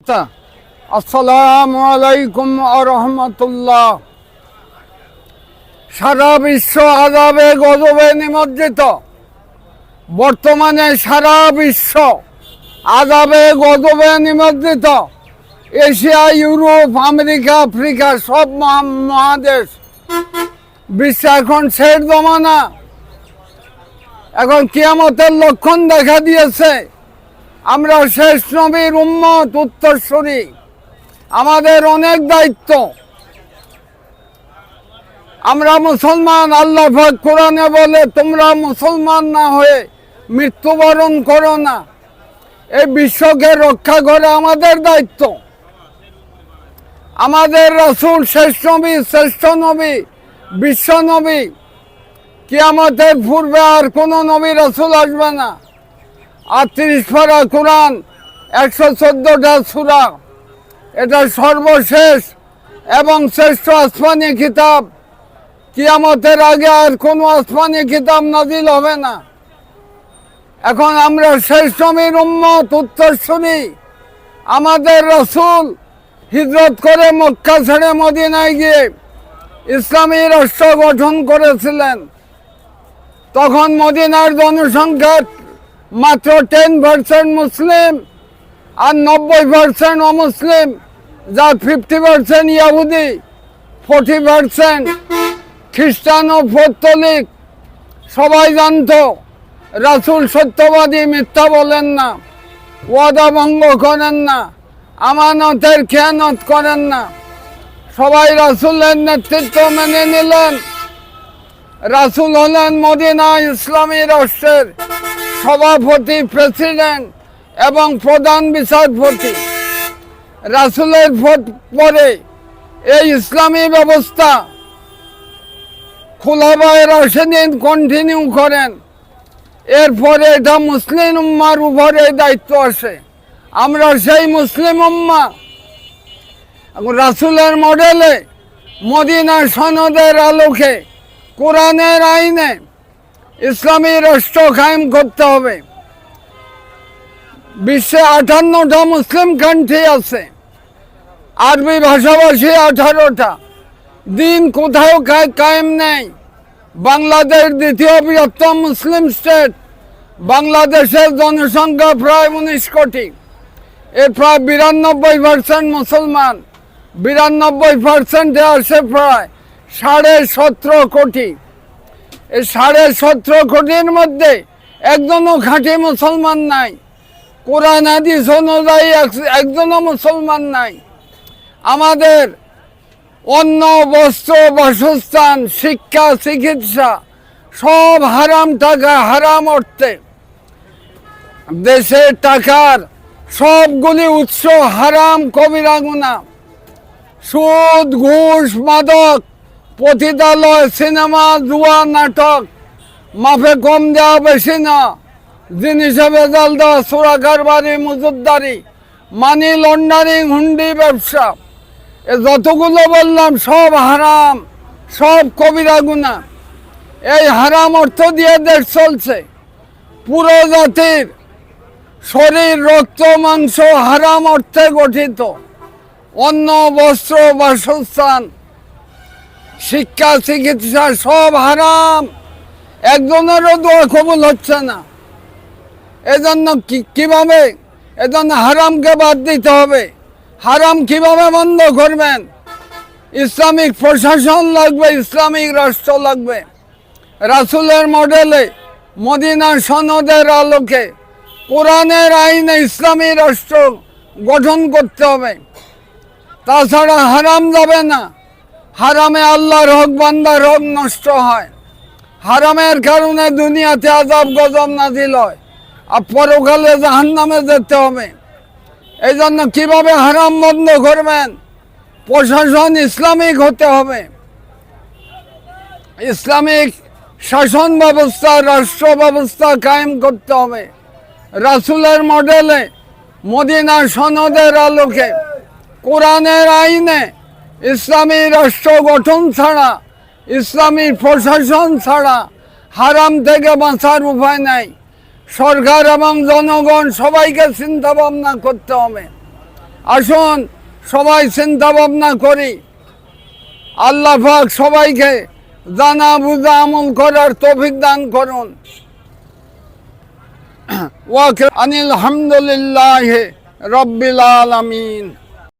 আসসালামু আলাইকুম ওয়া রাহমাতুল্লাহ। সারা বিশ্ব আযাবে গজবে নিমজ্জিত। বর্তমানে সারা বিশ্ব আযাবে গজবে নিমজ্জিত। এশিয়া, ইউরোপ, আমেরিকা, আফ্রিকা সব মহাদেশ বিশ্ব এখন শেষ জমানা। এখন কিয়ামতের লক্ষণ দেখা দিয়েছে। আমরা শেষ নবীর উম্মত, উত্তরসূরি। আমাদের অনেক দায়িত্ব। আমরা মুসলমান। আল্লাহ পাক কোরআনে বলে, তোমরা মুসলমান না হয়ে মৃত্যুবরণ করো না। এই বিশ্বকে রক্ষা করা আমাদের দায়িত্ব। আমাদের রাসূল শেষ নবী, শ্রেষ্ঠ নবী, বিশ্ব নবী। কিয়ামতের পূর্বে আর কোন নবী রাসূল আসবে না। ৩৮ পারা কোরআন, ১১৪টা সূরা, এটা সর্বশেষ এবং শ্রেষ্ঠ আসমানি কিতাব। কিয়ামতের আগে আর কোনো আসমানি কিতাব নাজিল হবে না। এখন আমরা শেষ নবীর উম্মত, উত্তরসূরি। আমাদের রাসূল হিজরত করে মক্কা ছেড়ে মদিনায় গিয়ে ইসলামী রাষ্ট্র গঠন করেছিলেন। তখন মদিনার জনসংখ্যা মাত্র 10% মুসলিম আর 90% অমুসলিম, যা 50% ইহুদি, 40% খ্রিস্টান ও পৌত্তলিক। সবাই জানত রাসূল সত্যবাদী, মিথ্যা বলেন না, ওয়াদা ভঙ্গ করেন না, আমানতের খেয়ানত করেন না। সবাই রাসূলের নেতৃত্ব মেনে নিলেন। রাসূল হলেন মদিনা ইসলামী রাষ্ট্রের সভাপতি, প্রেসিডেন্ট এবং প্রধান বিচারপতি। রাসূলের পরে এই ইসলামী ব্যবস্থা খুলাফায়ে রাশিদিন কন্টিনিউ করেন। এরপরে এটা মুসলিম উম্মার উপরে দায়িত্ব আসে। আমরা সেই মুসলিম উম্মা। রাসূলের মডেলে, মদিনা সনদের আলোকে, কোরআনের আইনে ইসলামী রাষ্ট্র কায়েম করতে হবে। বিশ্বে 58টা মুসলিম কান্ট্রি আছে, আরবি ভাষাভাষী 18টা। দিন কোথাও কায়েম নেই। বাংলাদেশ দ্বিতীয় বৃহত্তম মুসলিম স্টেট। বাংলাদেশের জনসংখ্যা প্রায় 19 কোটি। এর প্রায় 92% মুসলমান। 92%-এ আসে প্রায় 17.5 কোটি। এই 17.5 কোটির মধ্যে একজনও খাঁটি মুসলমান নাই। কোরআন হাদিস অনুযায়ী একজনও মুসলমান নাই। আমাদের অন্ন, বস্ত্র, বাসস্থান, শিক্ষা, চিকিৎসা সব হারাম টাকা, হারাম অর্থে। দেশের টাকার সবগুলি উৎস হারাম, কবিরা গুনাহ। সুদ, ঘুষ, মাদক, পতিতালয়, সিনেমা, জুয়া, নাটক, মাফে কম দেওয়া, বেশি না, জিনিসে ভেজাল দেওয়া, চোরা কারবারি, মজুদদারি, মানি লন্ডারিং, হুন্ডি ব্যবসা, এ যতগুলো বললাম সব হারাম, সব কবিরা গুনাহ। এই হারাম অর্থ দিয়ে দেশ চলছে। পুরো জাতির শরীর, রক্ত, মাংস হারাম অর্থে গঠিত। অন্ন, বস্ত্র, বাসস্থান, শিক্ষা, চিকিৎসা সব হারাম। একজনেরও দোয়া কবুল হচ্ছে না। এজন্য কিভাবে, এজন্য হারামকে বাদ দিতে হবে। হারাম কিভাবে বন্ধ করবেন? ইসলামিক প্রশাসন লাগবে, ইসলামিক রাষ্ট্র লাগবে। রাসূলের মডেলে, মদিনা সনদের আলোকে, কোরআনের আইনে ইসলামী রাষ্ট্র গঠন করতে হবে। তাছাড়া হারাম যাবে না। হারামে আল্লাহর হক, বান্দার হক নষ্ট হয়। হারামের কারণে দুনিয়াতে আযাব গজব নাজিল হয়, আর পরকালে জাহান্নামে যেতে হবে। এই জন্য কীভাবে হারাম বন্ধ করবেন? প্রশাসন ইসলামিক হতে হবে। ইসলামিক শাসন ব্যবস্থা, রাষ্ট্র ব্যবস্থা কায়েম করতে হবে। রাসূলের মডেলে, মদিনা সনদের আলোকে, কোরআনের আইনে ইসলামী রাষ্ট্র গঠন ছাড়া, ইসলামী প্রশাসন ছাড়া হারাম থেকে বাঁচার উপায় নাই। সরকার এবং জনগণ সবাইকে চিন্তা ভাবনা করতে হবে। আসুন সবাই চিন্তা ভাবনা করি, আল্লাহ পাক সবাইকে জানা বুঝা আমল করার তৌফিক দান করুন। ওয়া আনিল হামদুলিল্লাহি রাব্বিল আলামিন।